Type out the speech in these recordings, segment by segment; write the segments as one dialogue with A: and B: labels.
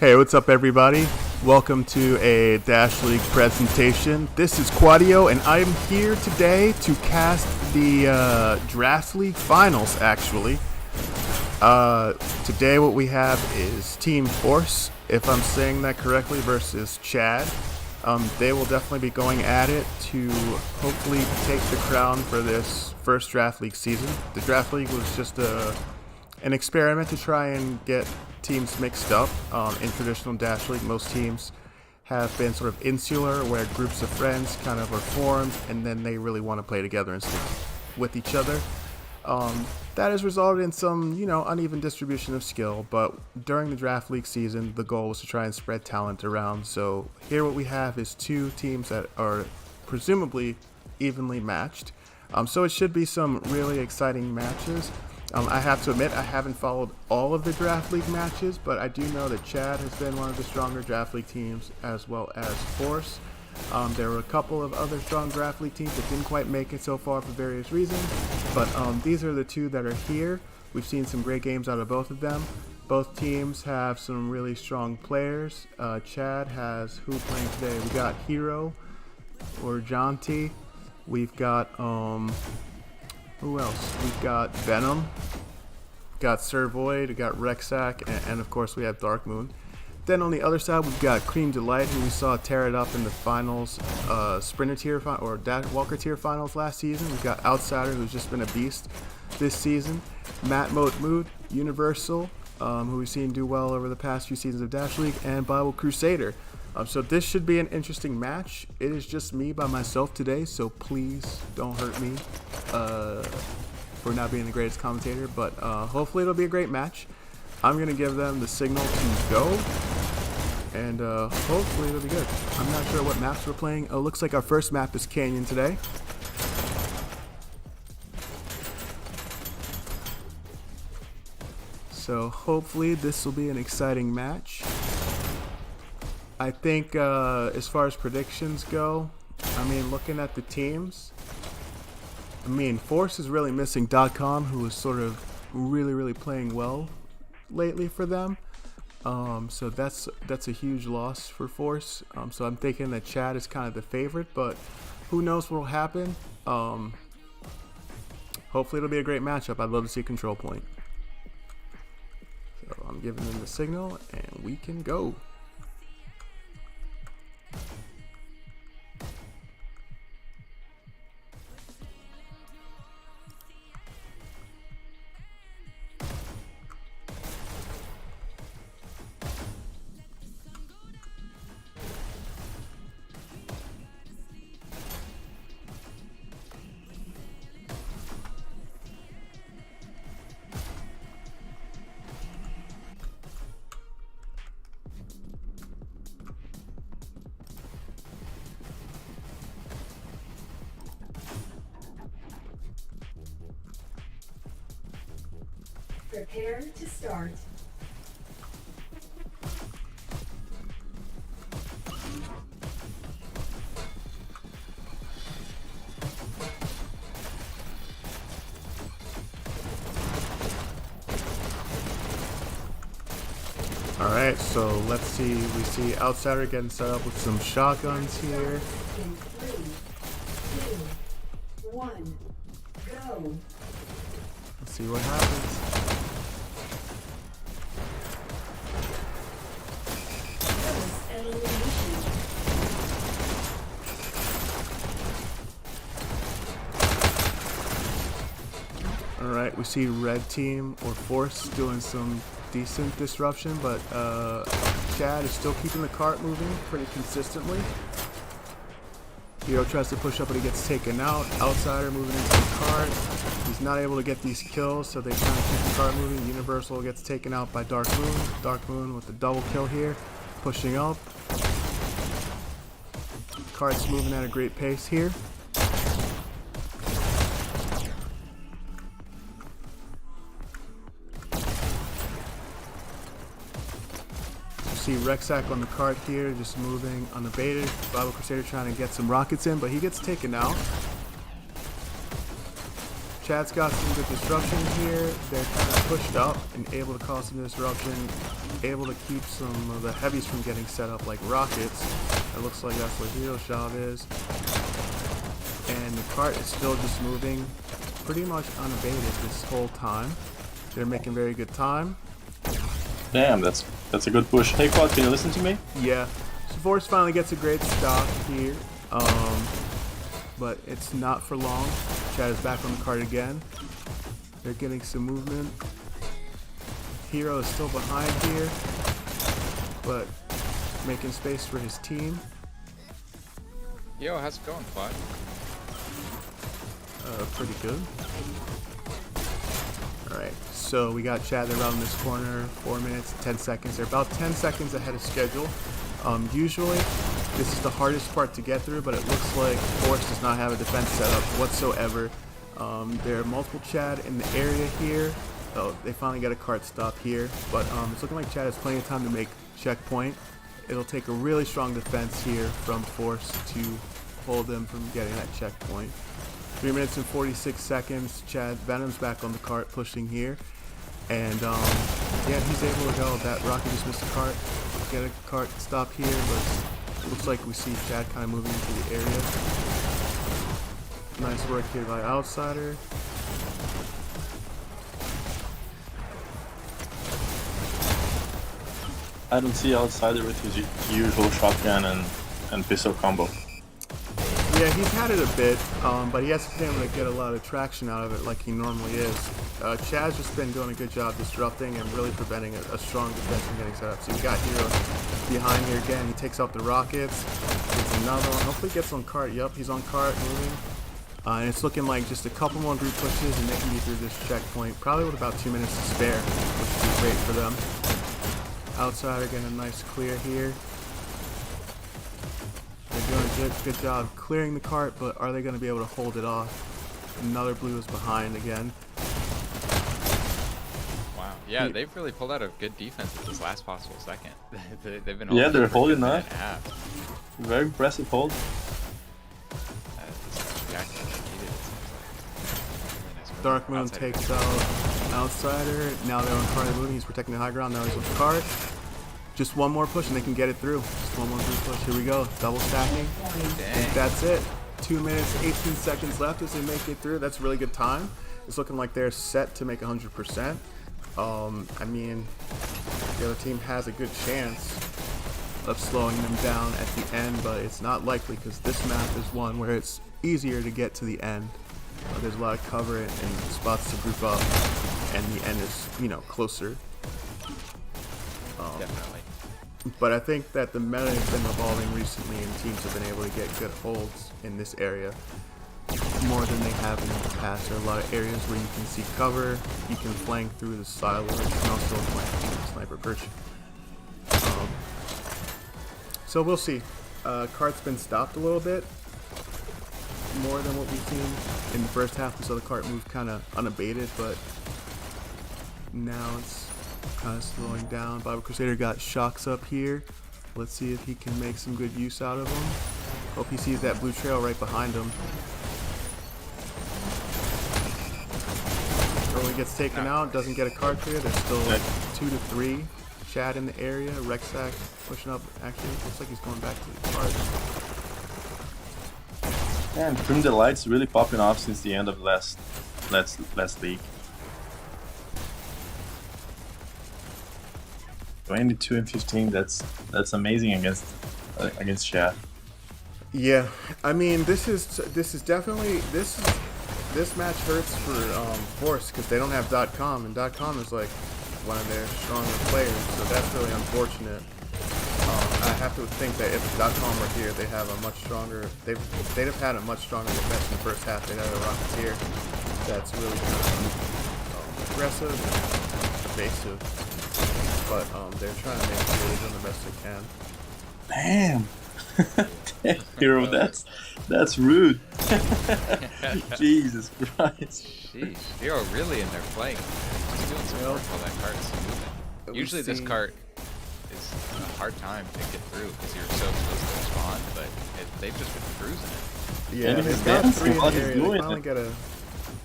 A: Hey, what's up everybody? Welcome to a Dash League presentation. This is Quadio and I'm here today to cast the Draft League Finals actually. Today what we have is Team Force, if I'm saying that correctly, versus Chad. They will definitely be going at it to hopefully take the crown for this first Draft League season. The Draft League was just an experiment to try and get teams mixed up. In traditional Dash League, most teams have been sort of insular, where groups of friends kind of are formed and then they really want to play together and stick with each other. That has resulted in some, uneven distribution of skill, but during the Draft League season, the goal was to try and spread talent around. So here what we have is two teams that are presumably evenly matched. So it should be some really exciting matches. I have to admit, I haven't followed all of the Draft League matches, but I do know that Chad has been one of the stronger Draft League teams, as well as Force. There were a couple of other strong Draft League teams that didn't quite make it so far for various reasons, but these are the two that are here. We've seen some great games out of both of them. Both teams have some really strong players. Chad has who playing today? We got Hero or Jonty. We've got who else? We've got Venom, got Sir Void, we got Rexac, and of course we have Dark Moon. Then on the other side we've got Cream Delight, who we saw tear it up in the finals, Sprinter tier or Walker tier finals last season. We've got Outsider, who's just been a beast this season. Matt Mood, Universal, who we've seen do well over the past few seasons of Dash League, and Bible Crusader. So this should be an interesting match. It is just me by myself today, so please don't hurt me for not being the greatest commentator, but hopefully it'll be a great match. I'm going to give them the signal to go, and hopefully it'll be good. I'm not sure what maps we're playing. Oh, looks like our first map is Canyon today. So hopefully this will be an exciting match. I think as far as predictions go, looking at the teams, Force is really missing .com, who is sort of really playing well lately for them. So that's a huge loss for Force. So I'm thinking that Chad is kind of the favorite, but who knows what will happen. Hopefully it'll be a great matchup. I'd love to see Control Point. So I'm giving them the signal, and we can go.
B: Prepare to start.
A: Alright, so let's see. We see Outsider getting set up with some shotguns here.
B: In 3, 2, 1, go.
A: Let's see what happens. Alright, we see Red Team or Force doing some decent disruption, but Chad is still keeping the cart moving pretty consistently. Hero tries to push up, but he gets taken out. Outsider moving into the cart. He's not able to get these kills, so they kind of keep the cart moving. Universal gets taken out by Dark Moon. Dark Moon with the double kill here, pushing up. Cart's moving at a great pace here. See Rexac on the cart here, just moving unabated. Bible Crusader trying to get some rockets in, but he gets taken out. Chad's got some good disruption here. They're kind of pushed up and able to cause some disruption, able to keep some of the heavies from getting set up like rockets. It looks like that's what Hero Shot is. And the cart is still just moving pretty much unabated this whole time. They're making very good time.
C: Damn, that's a good push. Hey Quad, can you listen to me?
A: Yeah. So Force finally gets a great stop here. But it's not for long. Chad is back on the cart again. They're getting some movement. Hero is still behind here, but making space for his team.
D: Yo, how's it going, Quad?
A: Pretty good. Alright, so we got Chad around this corner, 4 minutes, 10 seconds. They're about 10 seconds ahead of schedule. Usually, this is the hardest part to get through, but it looks like Force does not have a defense setup whatsoever. There are multiple Chad in the area here. Oh, they finally got a cart stop here, but it's looking like Chad has plenty of time to make checkpoint. It'll take a really strong defense here from Force to hold them from getting that checkpoint. 3 minutes and 46 seconds. Chad Venom's back on the cart pushing here. And yeah, he's able to go. That rocket just missed the cart. Get a cart stop here, but it looks like we see Chad kind of moving into the area. Nice work here by Outsider.
C: I don't see Outsider with his usual shotgun and pistol combo.
A: Yeah, he's had it a bit, but he hasn't been able to get a lot of traction out of it like he normally is. Chad's just been doing a good job disrupting and really preventing a strong defense from getting set up. So you got Hero behind here again. He takes out the rockets. Gets another one. Hopefully gets on cart. Yup, he's on cart moving. And it's looking like just a couple more group pushes and they can be through this checkpoint. Probably with about 2 minutes to spare, which would be great for them. Outsider getting a nice clear here. They're doing a good job clearing the cart, but are they going to be able to hold it off? Another blue is behind again.
D: Wow. Yeah, they've really pulled out a good defense at this last possible second. They've been
C: They're holding
D: that.
C: that. Very impressive hold.
A: Dark Moon takes out Outsider. Now they're on cart moving. He's protecting the high ground. Now he's with cart. Just one more push and they can get it through. Just one more group push. Here we go. Double stacking. I think that's it. 2 minutes, 18 seconds left as they make it through. That's a really good time. It's looking like they're set to make 100%. I mean, the other team has a good chance of slowing them down at the end, but it's not likely because this map is one where it's easier to get to the end. There's a lot of cover and spots to group up, and the end is, you know, closer.
D: Definitely.
A: But I think that the meta has been evolving recently, and teams have been able to get good holds in this area more than they have in the past. There are a lot of areas where you can see cover, you can flank through the silos, you can also flank through the sniper perch. So we'll see. Cart's been stopped a little bit, more than what we've seen in the first half. We saw the cart move kind of unabated, but now it's kind of slowing down. Bible Crusader got shocks up here. Let's see if he can make some good use out of them. Hope he sees that blue trail right behind him. Early gets taken out, doesn't get a cart clear. There's still like 2 to 3 Chad in the area. Rexac pushing up. Actually, looks like he's going back to the cart.
C: And Prim the Light's really popping off since the end of last league. 22 and 15. That's amazing against Chad.
A: Yeah, I mean this is definitely this match hurts for Force because they don't have .com, and .com is like one of their stronger players, so that's really unfortunate. I have to think that if .com were here, they have a much stronger. They'd have had a much stronger defense in the first half. They'd have a Rocketeer that's really kind of aggressive, and evasive, but they're trying to make sure they're doing the best they can.
C: Damn. Hero, that's rude. Jesus Christ.
D: Jeez, Hero really in there playing. He's doing some work while that cart is moving. Usually this cart is a hard time to get through because you're so close to the spawn, but they've just been cruising it.
A: Yeah,
C: And
A: they've
C: he's
A: got
C: dancing
A: 3 in
C: while
A: the
C: he's
A: area. They
C: doing
A: finally
C: it.
A: got a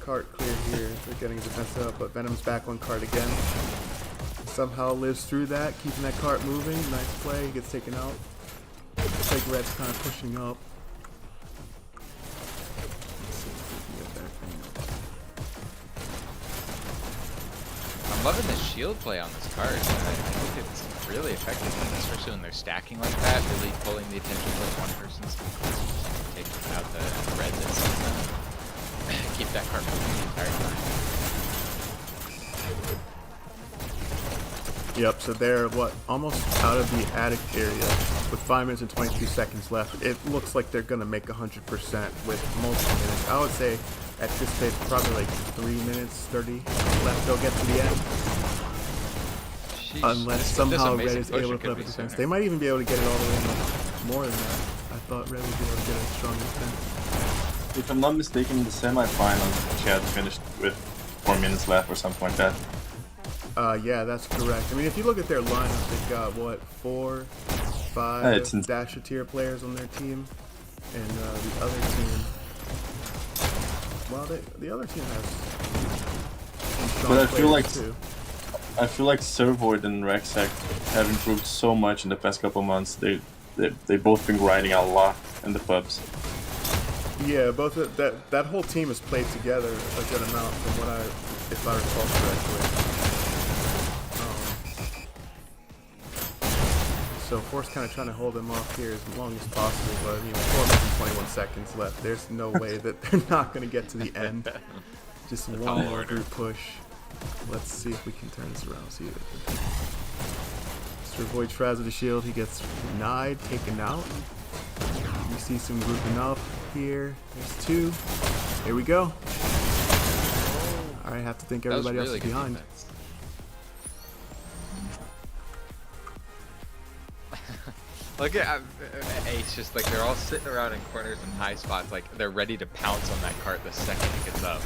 A: cart clear here. They're getting a defense up, but Venom's back on cart again. Somehow lives through that, keeping that cart moving. Nice play. He gets taken out. Looks like Red's kind of pushing up.
D: I'm loving the shield play on this card. I think it's really effective, especially when they're stacking like that, really pulling the attention towards one person's taking out the red that's keep that card moving the entire time.
A: Yep, so they're almost out of the attic area with 5 minutes and 22 seconds left. It looks like they're gonna make 100% with multiple minutes. I would say at this stage probably like 3 minutes 30 left. They'll get to the end.
D: Sheesh.
A: Unless
D: This
A: somehow Red
D: amazing
A: is
D: push,
A: able
D: it
A: to
D: could
A: put up
D: be
A: a defense.
D: sooner.
A: They might even be able to get it all the way more than that. I thought Red would be able to get a strong defense.
C: If I'm not mistaken, in the semi-finals, Chad finished with 4 minutes left or something like that.
A: Yeah, that's correct. I mean, if you look at their lineup, they've got, what, 4, 5 Dasher tier players on their team. And the other team, well, the other team has some strong
C: But I feel
A: players,
C: like
A: too.
C: Servoid and Rexac have improved so much in the past couple months. They've both been grinding a lot in the pubs.
A: Yeah, both that whole team has played together a good amount from what if I recall correctly. So Force kind of trying to hold them off here as long as possible, but 4 minutes and 21 seconds left. There's no way that they're not going to get to the end. Just one more group push. Let's see if we can turn this around. See it. Mr. Void tries with the shield. He gets denied, taken out. You see some grouping up here. There's 2. Here we go. All right, have to think everybody else is behind.
D: Defense. Look at Ace, just like they're all sitting around in corners and high spots, like they're ready to pounce on that cart the second it gets up.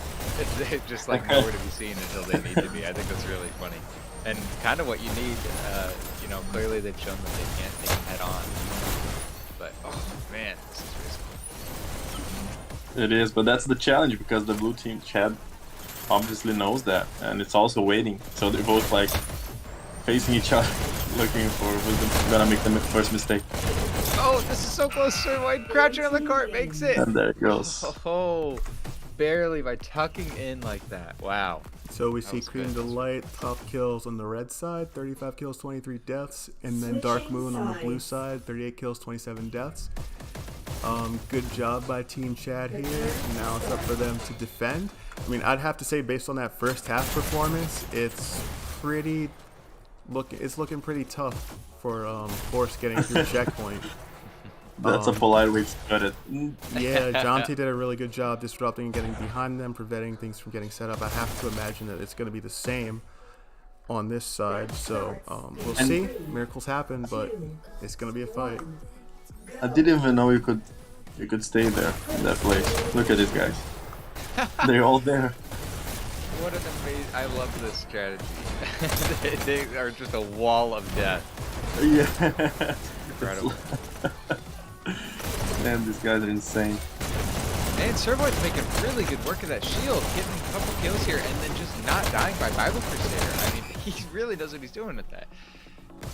D: They're just like nowhere to be seen until they need to be. I think that's really funny. And kind of what you need, you know, clearly they've shown that they can head on. But, oh man, this is risky.
C: It is, but that's the challenge because the blue team, Chad, obviously knows that, and it's also waiting. So they're both like facing each other, looking for who's gonna make the first mistake.
D: Oh, this is so close. Sir White crouching on the cart makes it.
C: And there it goes.
D: Oh, barely by tucking in like that. Wow.
A: So we
D: That
A: see
D: was
A: Cream
D: good.
A: Delight, top kills on the red side, 35 kills, 23 deaths, and then Dark Moon on the blue side, 38 kills, 27 deaths. Good job by Team Chad here. Now it's up for them to defend. I mean, I'd have to say based on that first half performance, it's looking pretty tough for Force getting through the checkpoint.
C: That's a polite way to put it.
A: Yeah, Jonte did a really good job disrupting and getting behind them, preventing things from getting set up. I have to imagine that it's going to be the same on this side. So we'll see. Miracles happen, but it's going to be a fight.
C: I didn't even know you could stay there in that place. Look at these guys. They're all there.
D: What an amazing! I love this strategy. they are just a wall of death.
C: Yeah.
D: Incredible.
C: Man, these guys are insane.
D: And Servoid's making really good work of that shield, getting a couple kills here, and then just not dying by Bible Crusader. I mean, he really knows what he's doing with that.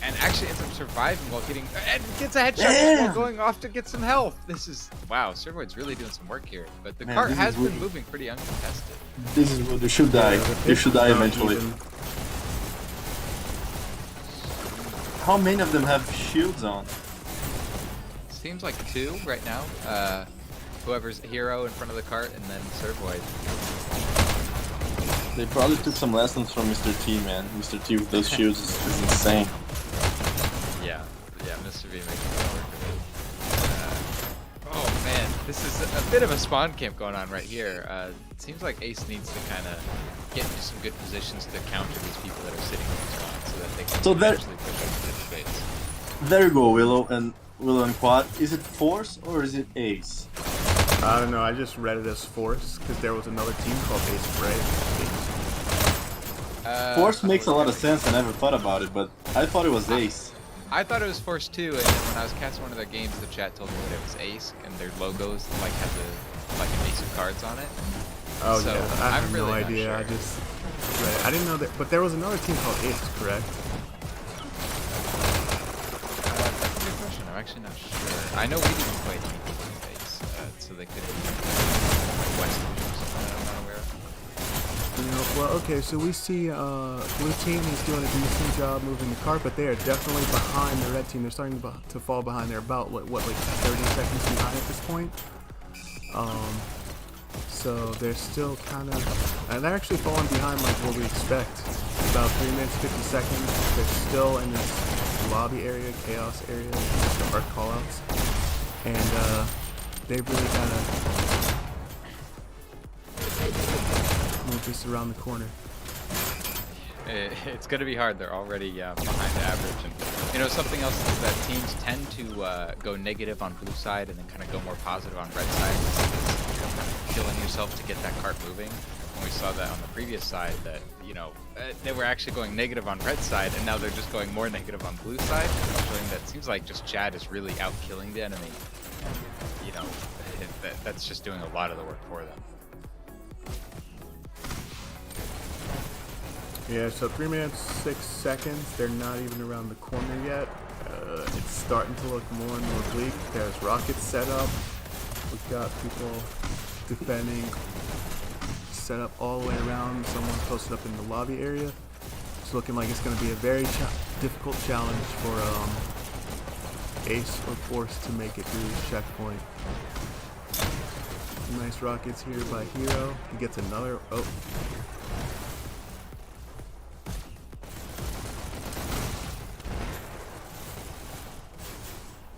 D: And actually ends up surviving while getting... And gets a headshot just while going off to get some health. This is... Wow, Servoid's really doing some work here. But the cart has been moving pretty uncontested.
C: This is where they should die. They should die eventually. How many of them have shields on?
D: Seems like 2 right now. Whoever's hero in front of the cart, and then Servoid.
C: They probably took some lessons from Mr. T, man. Mr. T with those shields is insane.
D: Yeah, Mr. V making it work with it. Oh man, this is a bit of a spawn camp going on right here. It seems like Ace needs to kind of get into some good positions to counter these people that are sitting in the spawn so that they can actually push up to this space.
C: There you go, Willow and Quad. Is it Force or is it Ace?
A: I don't know. I just read it as Force because there was another team called Ace Spray.
C: Force makes a lot of sense. I never thought about it, but I thought it was Ace.
D: I thought it was Force 2, and then when I was casting one of their games, the chat told me that it was Ace, and their logos like had like an ace of cards on it.
A: Oh
D: So,
A: yeah, I have
D: I'm
A: no
D: really not
A: idea. I
D: sure.
A: just read it. I didn't know that, but there was another team called Ace, correct?
D: That's a good question. I'm actually not sure. I know we didn't play anything with Ace, so they could be West or something that I'm not aware of.
A: You know, well, okay, so we see blue team is doing a decent job moving the cart, but they are definitely behind the red team. They're starting to fall behind. They're about what like 30 seconds behind at this point. So they're still kind of, and they're actually falling behind like what we expect. About 3 minutes 50 seconds. They're still in this lobby area, chaos area, the arc callouts, and they've really got to move this around the corner.
D: It's going to be hard. They're already behind the average. And, you know, something else is that teams tend to go negative on blue side and then kind of go more positive on red side. It's killing yourself to get that cart moving. And we saw that on the previous side that, you know, they were actually going negative on red side, and now they're just going more negative on blue side. Showing that it seems like just Chad is really out killing the enemy. And, you know, that's just doing a lot of the work for them.
A: Yeah, so 3 minutes 6 seconds. They're not even around the corner yet. It's starting to look more and more bleak. There's rockets set up. We've got people defending, set up all the way around. Someone posted up in the lobby area. It's looking like it's going to be a very difficult challenge for Ace or Force to make it through this checkpoint. Nice rockets here by Hero. He gets another. Oh.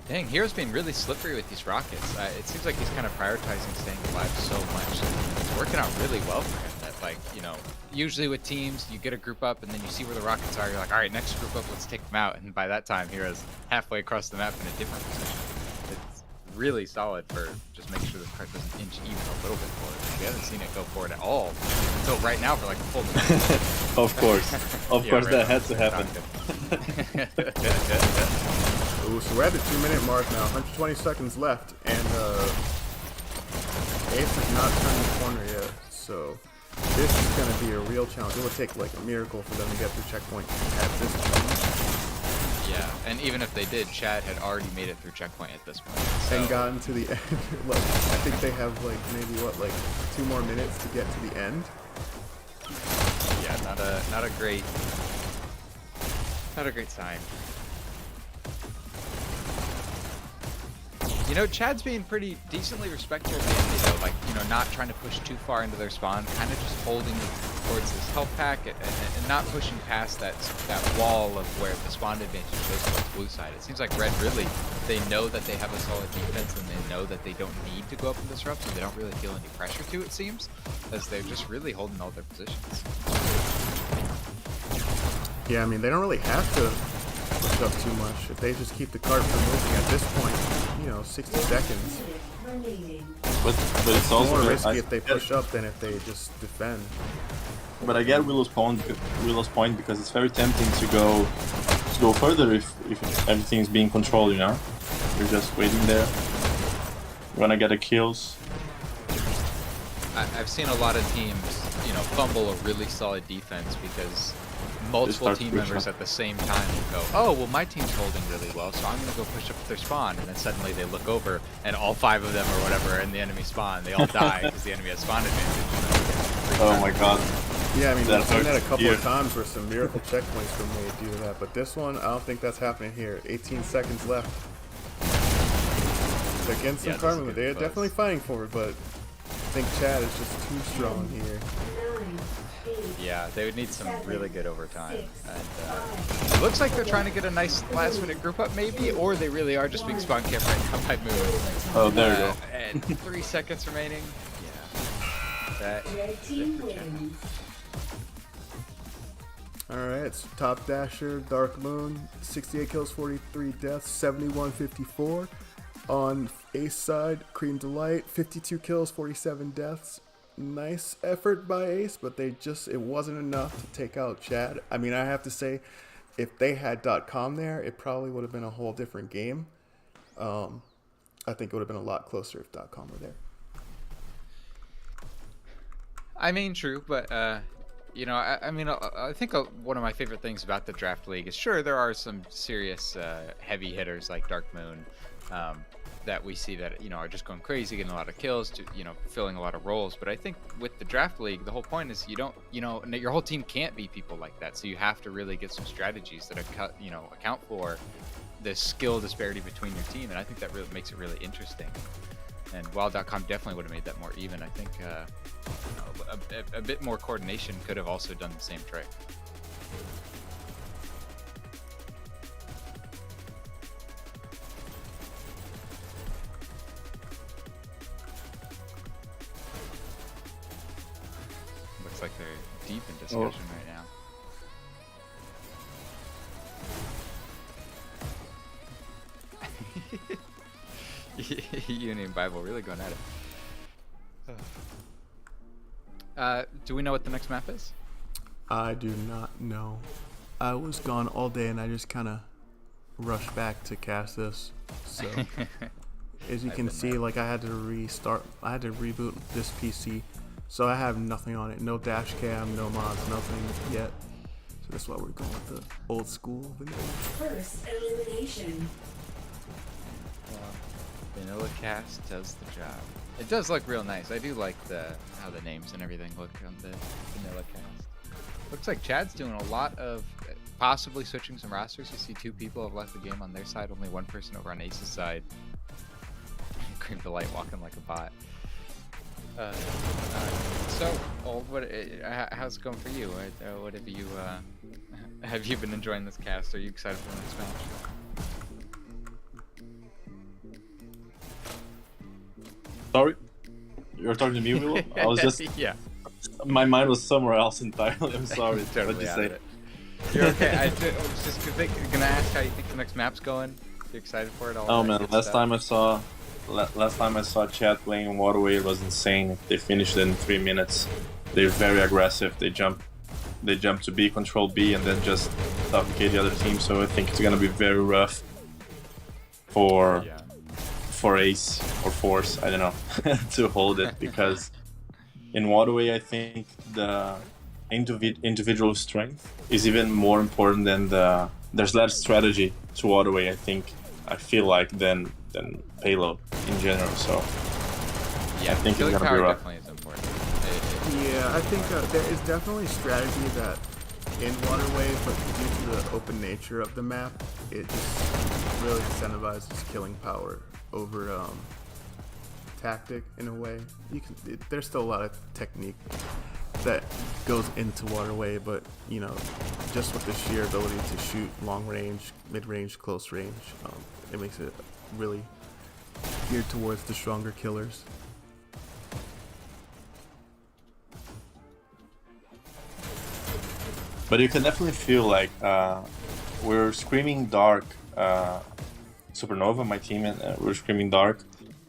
D: Dang, Hero's being really slippery with these rockets. It seems like he's kind of prioritizing staying alive so much. It's working out really well for him. That, like, you know, usually with teams, you get a group up and then you see where the rockets are. You're like, all right, next group up, let's take them out. And by that time, Hero's halfway across the map in a different position. It's really solid for just making sure the cart doesn't inch even a little bit forward. We haven't seen it go forward at all until right now for like a full minute.
C: Of course. Of
D: Yeah,
C: course,
D: right
C: that
D: now.
C: had to happen.
A: Ooh, so we're at the 2 minute mark now, 120 seconds left, and Ace has not turned the corner yet, so this is going to be a real challenge. It would take like a miracle for them to get through checkpoint at this point.
D: Yeah, and even if they did, Chad had already made it through checkpoint at this point. So.
A: And gotten to the end. Like, I think they have like maybe what, like 2 more minutes to get to the end.
D: Yeah, not a great sign. You know, Chad's being pretty decently respectful of the enemy though, like, you know, not trying to push too far into their spawn, kind of just holding it towards this health pack and not pushing past that wall of where the spawn advantage goes towards blue side. It seems like red really, they know that they have a solid defense and they know that they don't need to go up and disrupt, so they don't really feel any pressure to, it seems, as they're just really holding all their positions.
A: Yeah, I mean, they don't really have to push up too much. If they just keep the cart from moving at this point, you know, 60 seconds.
C: But it's also
A: More
C: very-
A: risky if they push up than if they just defend.
C: But I get Willow's point because it's very tempting to go further if everything's being controlled, you know. You're just waiting there. You wanna get the kills.
D: I've seen a lot of teams, you know, fumble a really solid defense because multiple
C: start
D: team
C: pushing
D: members
C: up.
D: at the same time will go, oh, well, my team's holding really well, so I'm going to go push up their spawn. And then suddenly they look over, and all 5 of them or whatever are in the enemy spawn. They all die because the enemy has spawn advantage.
C: Oh my god.
A: Yeah, I mean,
C: That
A: we've seen that a
C: hurts.
A: couple
C: Yeah.
A: of times where some miracle checkpoints were made due to that. But this one, I don't think that's happening here. 18 seconds left. They're getting some
D: Yeah, this
A: cart
D: is
A: movement.
D: getting
A: They're
D: close.
A: definitely fighting for it, but I think Chad is just too strong here.
D: Yeah, they would need some really good overtime. And it looks like they're trying to get a nice last-minute group up, maybe, or they really are just being spawn camped right now by move.
C: Oh, there you go.
D: And 3 seconds remaining. Yeah. That
B: Red team wins.
A: Alright, it's Top Dasher, Dark Moon, 68 kills, 43 deaths, 71-54. On Ace side, Cream Delight, 52 kills, 47 deaths. Nice effort by Ace, but it wasn't enough to take out Chad. I mean, I have to say, if they had .com there, it probably would have been a whole different game. I think it would have been a lot closer if .com were there.
D: I mean, true, but you know, I think one of my favorite things about the draft league is, sure, there are some serious heavy hitters like Dark Moon that we see that, you know, are just going crazy, getting a lot of kills, to, you know, filling a lot of roles. But I think with the draft league, the whole point is you don't, you know, your whole team can't be people like that. So you have to really get some strategies that account for the skill disparity between your team, and I think that really makes it really interesting. And Wild.com definitely would have made that more even. I think you know, a bit more coordination could have also done the same trick. Looks like they're deep in discussion right now. Uni and Bible really going at it. Do we know what the next map is?
A: I do not know. I was gone all day and I just kind of rushed back to cast this. So as you can see, like I had to reboot this PC. So I have nothing on it. No dash cam, no mods, nothing yet. So that's why we're going with the old school vanilla.
B: First elimination.
D: Vanilla cast does the job. It does look real nice. I do like how the names and everything look on the vanilla cast. Looks like Chad's doing a lot of possibly switching some rosters. You see 2 people have left the game on their side, only 1 person over on Ace's side. Cream Delight walking like a bot. So, Old, how's it going for you? What have you been enjoying this cast? Are you excited for the next match?
C: Sorry? You're talking to me, Willow? I was just...
D: Yeah.
C: My mind was somewhere else entirely. I'm sorry.
D: Totally
C: What'd you
D: out
C: say?
D: of it. You're okay. I was just gonna ask how you think the next map's going. You excited for it all?
C: Oh man, last time I saw Chad playing Waterway, it was insane. They finished it in 3 minutes. They're very aggressive. They jump to B, control B, and then just suffocate the other team. So I think it's gonna be very rough for Ace or Force, I don't know, to hold it, because in Waterway I think the individual strength is even more important than there's less strategy to Waterway, I feel like, than payload in general. So
D: yeah,
C: I think it's gonna be
D: power
C: rough.
D: definitely is important.
A: Yeah, I think there is definitely strategy that in Waterway, but due to the open nature of the map, it just really incentivizes killing power over tactic in a way. There's still a lot of technique that goes into Waterway, but you know, just with the sheer ability to shoot long range, mid range, close range, it makes it really geared towards the stronger killers.
C: But you can definitely feel like we're screaming dark. Supernova, my team, and we were screaming dark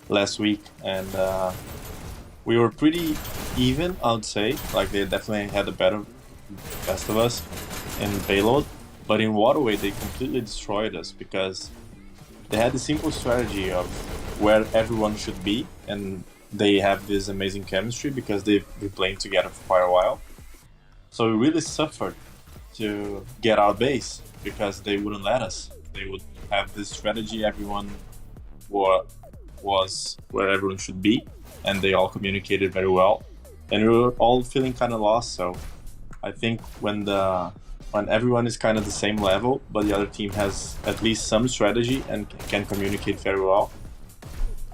C: last week, and we were pretty even, I would say. Like, they definitely had the best of us in payload, but in Waterway they completely destroyed us because they had the simple strategy of where everyone should be, and they have this amazing chemistry because they've been playing together for quite a while. So we really suffered to get our base because they wouldn't let us. They would have this strategy, everyone was where everyone should be, and they all communicated very well, and we were all feeling kind of lost. So I think when everyone is kind of the same level, but the other team has at least some strategy and can communicate very well,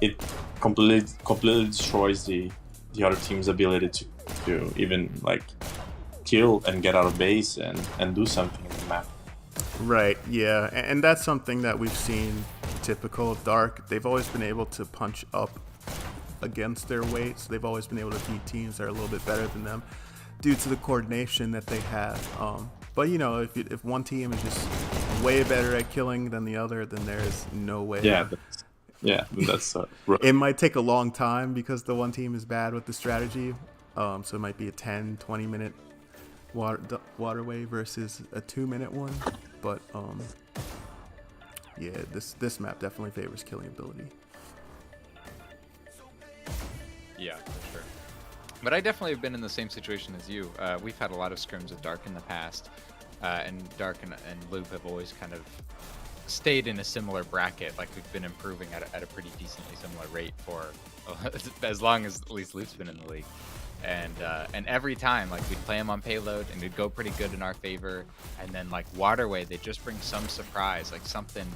C: it completely destroys the other team's ability to even like kill and get out of base and do something in the map.
A: Right, yeah, and that's something that we've seen typical of Dark. They've always been able to punch up against their weight, so they've always been able to beat teams that are a little bit better than them due to the coordination that they have. But you know, if one team is just way better at killing than the other, then there's no way. That's it might take a long time because the one team is bad with the strategy, so it might be a 10-20 minute Waterway versus a 2-minute one. But yeah, this map definitely favors killing ability.
D: Yeah, for sure. But I definitely have been in the same situation as you. We've had a lot of scrims with Dark in the past, and Dark and Loop have always kind of stayed in a similar bracket. Like we've been improving at a pretty decently similar rate for as long as at least Loop's been in the league. And every time, like we'd play him on payload and it'd go pretty good in our favor, and then like Waterway, they just bring some surprise, like something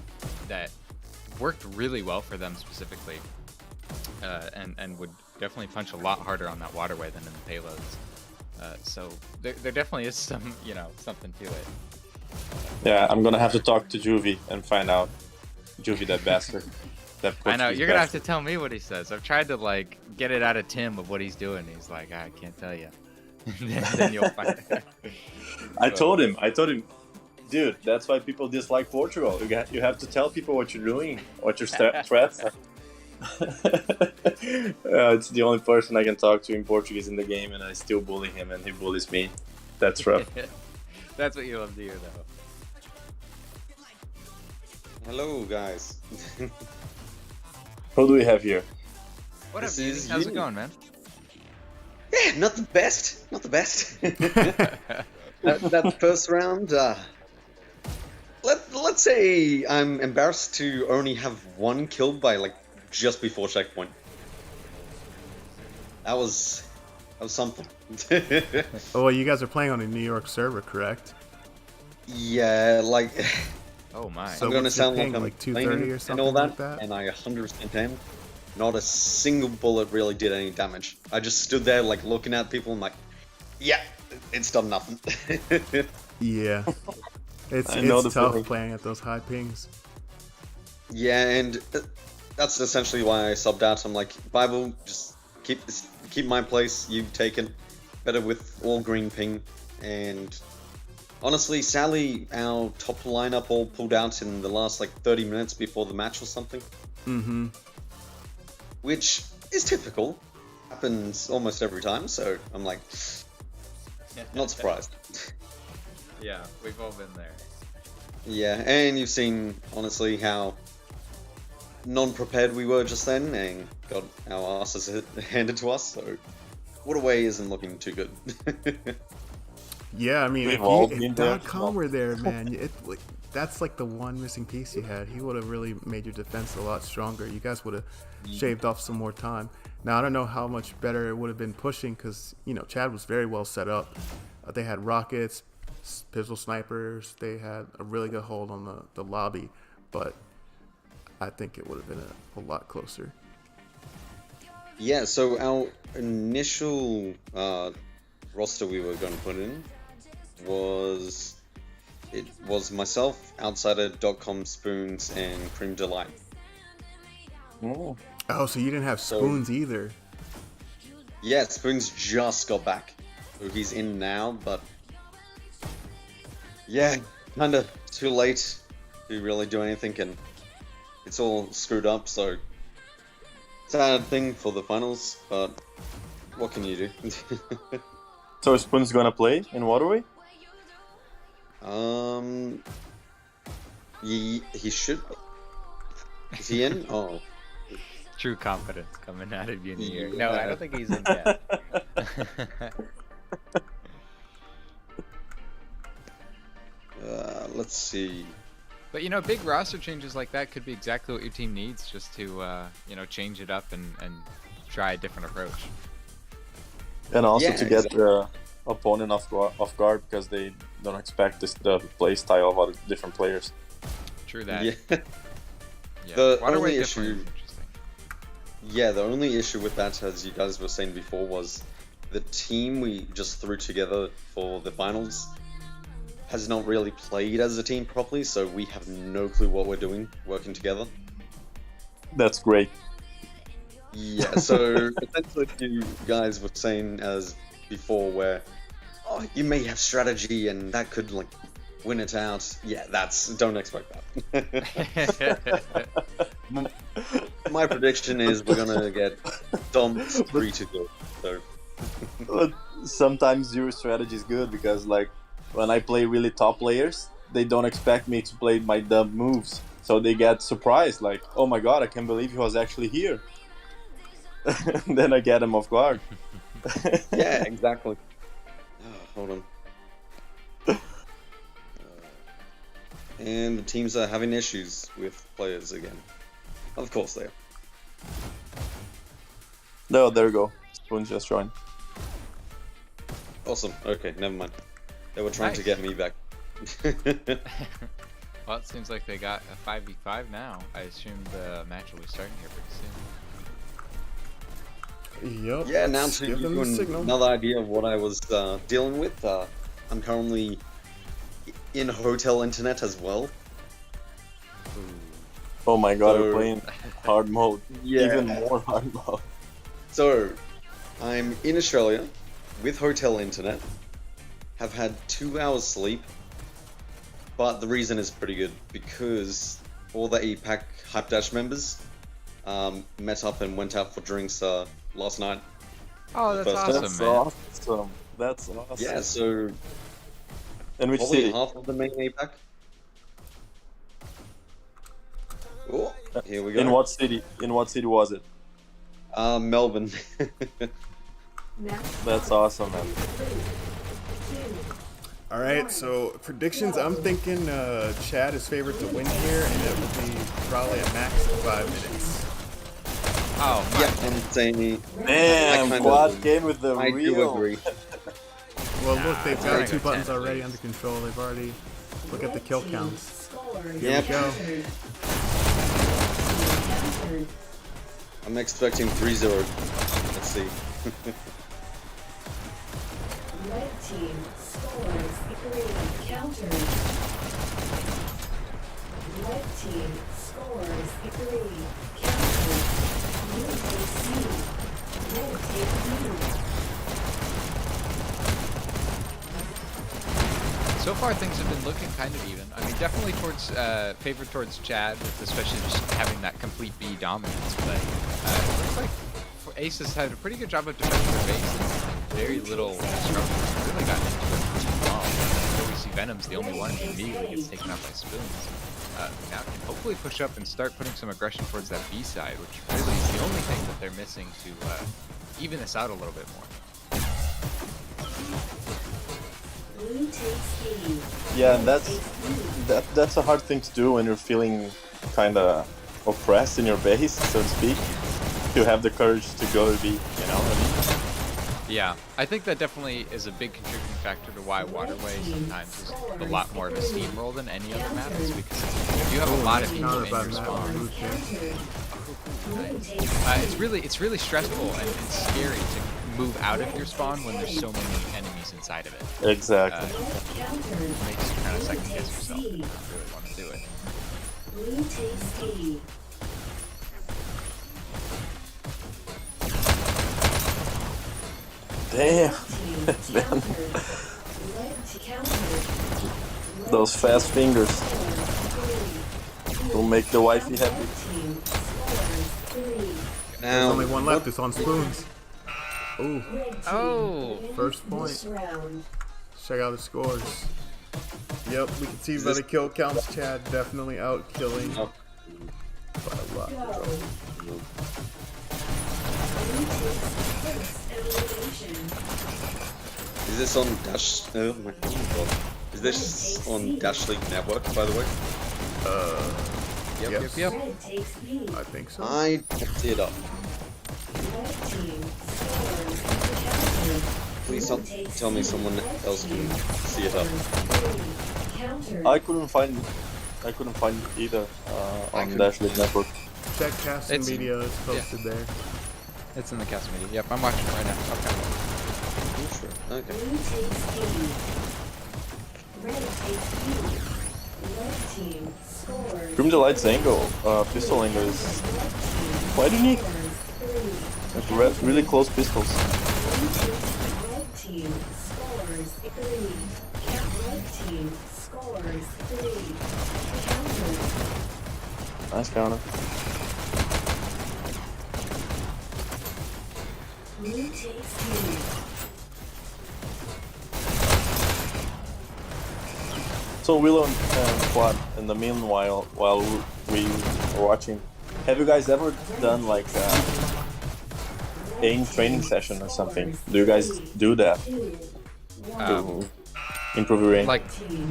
D: that worked really well for them specifically, and would definitely punch a lot harder on that Waterway than in the payloads. So there definitely is some, something to it.
C: Yeah, I'm gonna have to talk to Juvie and find out. Juvie, that bastard. That
D: I know, you're gonna have to
C: bastard.
D: tell me what he says. I've tried to like get it out of Tim of what he's doing. He's like, I can't tell you. Then you'll find it.
C: I told him, dude, that's why people dislike Portugal. You have to tell people what you're doing, what your threats are. It's the only person I can talk to in Portuguese in the game, and I still bully him, and he bullies me. That's rough.
D: That's what you love to hear, though.
E: Hello, guys.
C: Who do we have here?
D: What up,
E: This
D: Beauty?
E: is
D: How's
E: you.
D: it going, man?
E: Yeah, not the best. Not the best. that first round, let's say I'm embarrassed to only have one kill by like just before checkpoint. That was something.
A: Oh, well, you guys are playing on a New York server, correct?
E: Yeah, like
D: Oh my.
A: So
E: I'm gonna
A: what's your
E: sound like
A: ping,
E: I'm
A: like 230
E: complaining
A: or
E: and
A: something
E: all that,
A: like that?
E: and I 100% am. Not a single bullet really did any damage. I just stood there like looking at people and like, yeah, it's done nothing.
A: Yeah. It's
C: I know the
A: tough
C: feeling.
A: playing at those high pings.
E: Yeah, and that's essentially why I subbed out. I'm like, Bible, just keep my place. You've taken better with all green ping. And honestly, Sally, our top lineup all pulled out in the last like 30 minutes before the match or something.
A: Mm-hmm.
E: Which is typical. Happens almost every time, so I'm like, not surprised.
D: Yeah, we've all been there.
E: Yeah, and you've seen, honestly, how non-prepared we were just then, and got our asses handed to us, so Waterway isn't looking too good.
A: Yeah, I mean,
C: We've all
A: if
C: been there.
A: .com were there, man, that's like the one missing piece you had. He would have really made your defense a lot stronger. You guys would have shaved off some more time. Now, I don't know how much better it would have been pushing because, Chad was very well set up. They had rockets, pistol snipers. They had a really good hold on the lobby, but I think it would have been a lot closer.
E: Yeah, so our initial roster we were going to put in was myself, Outsider.com, Spoons, and Cream Delight.
C: Oh.
A: Oh, so you didn't have Spoons either.
E: Yeah, Spoons just got back, so he's in now, but yeah, kinda too late to really do anything, and it's all screwed up, so sad thing for the finals, but what can you do?
C: So Spoon's gonna play in Waterway?
E: He should be. Is he in? Oh.
D: True confidence coming out of you in the year.
E: Yeah.
D: No, I don't think he's in yet.
E: Let's see.
D: But big roster changes like that could be exactly what your team needs, just to change it up and try a different approach.
C: And also
E: Yeah,
C: to get the opponent off guard because they don't expect the play style of other different players.
D: True that.
E: Yeah.
D: Yeah.
E: The
D: Waterway
E: only
D: definitely
E: issue-
D: is interesting.
E: Yeah, the only issue with that, as you guys were saying before, was the team we just threw together for the finals has not really played as a team properly, so we have no clue what we're doing working together.
C: That's great.
E: Yeah, so essentially you guys were saying as before where, oh, you may have strategy and that could like win it out. Yeah, don't expect that. My prediction is we're gonna get dumped 3-2. So
C: But sometimes zero strategy is good because like when I play really top players, they don't expect me to play my dumb moves, so they get surprised, like, oh my god, I can't believe he was actually here. Then I get them off guard.
E: Yeah, exactly. Hold on. And the teams are having issues with players again. Of course they are.
C: No, there we go. Spoon just joined.
E: Awesome. Okay, never mind. They were trying to
D: Nice.
E: get me back.
D: Well, it seems like they got a 5v5 now. I assume the match will be starting here pretty soon.
A: Yep.
E: Yeah, now
A: let's
E: to
A: give
E: give
A: them
E: you
A: the signal.
E: another idea of what I was dealing with, I'm currently in hotel internet as well.
C: Oh my god,
E: So-
C: we're playing hard mode.
E: Yeah.
C: Even more hard mode.
E: So, I'm in Australia with hotel internet, have had 2 hours sleep, but the reason is pretty good because all the APAC Hyperdash members met up and went out for drinks last night.
D: Oh, that's
E: First-
D: awesome,
C: That's
D: man.
C: awesome. That's awesome.
E: Yeah, so
C: And which
E: probably
C: city?
E: half of the main APAC. Oh, here we go.
C: In what city? In what city was it?
E: Melbourne.
C: That's awesome, man.
A: All right, so predictions. I'm thinking Chad is favored to win here, and it will be probably a max of 5 minutes.
D: Oh,
E: Yeah, I'm saying
C: Damn,
E: kinda-
C: Quad came with the
E: I do
C: real.
E: agree.
A: Well,
D: Nah,
A: look, they've
D: I'm
A: got
D: gonna
A: 2
D: go
A: buttons
D: 10 at
A: already
D: least.
A: under control. They've already look at the kill counts. Here
E: Yep.
A: we go.
E: I'm expecting 3-0. Let's see.
B: Red team scores 3. Counter. Red team scores 3. Counter. Blue take C. Red take B.
D: So far, things have been looking kind of even. I mean, definitely towards favored towards Chad, with especially just having that complete B dominance. But it looks like Ace has had a pretty good job of defending their base. And very little disruption. Really gotten into it pretty well. So we see Venom's the only one who immediately gets taken out by Spoons. Now can hopefully push up and start putting some aggression towards that B side, which really is the only thing that they're missing to even this out a little bit more.
B: Blue takes B.
C: Yeah, and that's a hard thing to do when you're feeling kind of oppressed in your base, so to speak. To have the courage to go to B, you know what I mean?
D: Yeah, I think that definitely is a big contributing factor to why Waterway sometimes is a lot more of a steamroll than any other map, is because if you have a lot of people
A: Counter
D: in
A: by
D: your
A: Matt
D: spawn,
A: Blue King.
D: it's really stressful and scary to move out of your spawn when there's so many enemies inside of it.
C: Exactly.
D: It makes you kind of second guess yourself and not really want to do it.
B: Blue takes B.
C: Damn,
B: Counter. Red counter.
C: those fast fingers will make the wifey happy.
B: Team scores 3.
A: There's
E: Now,
A: only one left. It's on Spoons. Ooh,
B: Red team
D: Oh,
A: first
B: this
A: point.
B: round.
A: Check out the scores. Yep, we can see by the kill counts, Chad definitely out killing
E: Oh.
A: by a lot.
B: Go. Blue takes first elimination.
E: is this on Dash? Oh my god. Is this on Dash League Network, by the way?
D: yep,
A: Yes.
D: yep.
B: Red takes B.
A: I think so.
E: I picked it up.
B: Red team scores counter.
E: Please tell me someone else can see it up.
B: Counter.
C: I couldn't find either on
E: couldn't-
C: Dash League Network.
A: Check Casting
D: It's-
A: Media is posted there.
D: It's in the cast media. Yep, I'm watching it right now. Okay.
E: Okay.
B: Blue takes B. Red takes B. Red team scores.
C: Grim Delight's angle, pistol angle is quite unique. Like really close pistols.
B: Red team scores 3. Red team scores 3. Counter.
C: Nice counter.
B: Blue takes B.
C: So So Willow and Quad, in the meanwhile, while we are watching, have you guys ever done like aim training session or something? Do you guys do that to improve your aim?
D: Like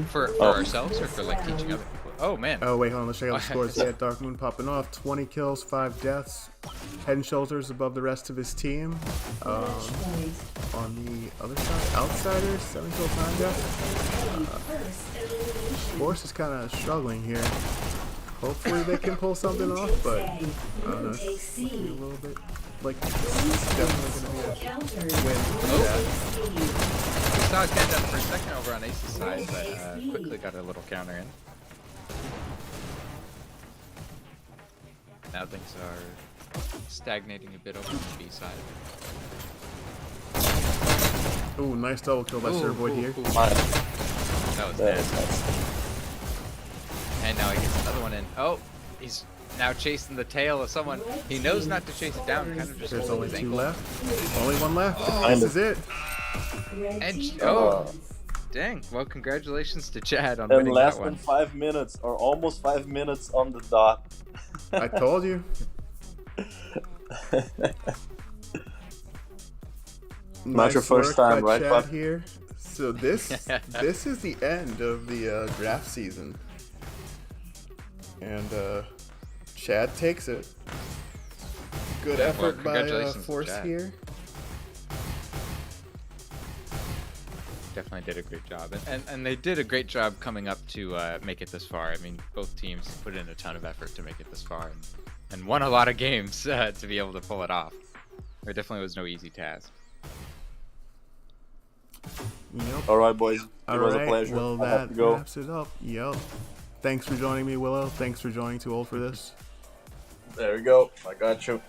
D: for ourselves or for like teaching other people? Oh man.
A: Oh wait, hold on. Let's check out the scores. Yeah, Dark Moon popping off. 20 kills, 5 deaths. Head and shoulders above the rest of his team. On the other side, Outsiders, 7 kills, 9 deaths. Force is kind of struggling here. Hopefully they can pull something off, but I don't know. It's looking a little bit like it's definitely going to be a win for that.
D: We saw it stand up for a second over on Ace's side, but quickly got a little counter in. Now things are stagnating a bit over on the B side.
A: Ooh, nice double kill by Sirvoid here.
D: That was nasty. And now he gets another one in. Oh, he's now chasing the tail of someone. He knows not to chase it down. Kind of just
A: There's
D: holding
A: only
D: his
A: 2
D: ankle.
A: left. Only 1 left.
D: Oh.
A: This is it.
D: And dang! Well, congratulations to Chad on
C: In
D: winning
C: less
D: that
C: than
D: one.
C: 5 minutes, or almost 5 minutes on the dot.
A: I told you.
C: Not your first
A: work
C: time,
A: by
C: right,
A: Chad
C: Bob?
A: here. So this is the end of the draft season, and Chad takes it. Good effort by
D: congratulations to
A: Force
D: Chad.
A: here.
D: Definitely did a great job, and they did a great job coming up to make it this far. I mean, both teams put in a ton of effort to make it this far, and won a lot of games to be able to pull it off. There definitely was no easy task.
A: Yep.
C: All right, boys.
A: All
C: It was
A: right.
C: a pleasure.
A: Well,
C: I have
A: that
C: to go.
A: wraps it up. Yep. Thanks for joining me, Willow. Thanks for joining Too Old for This.
C: There we go. I got you.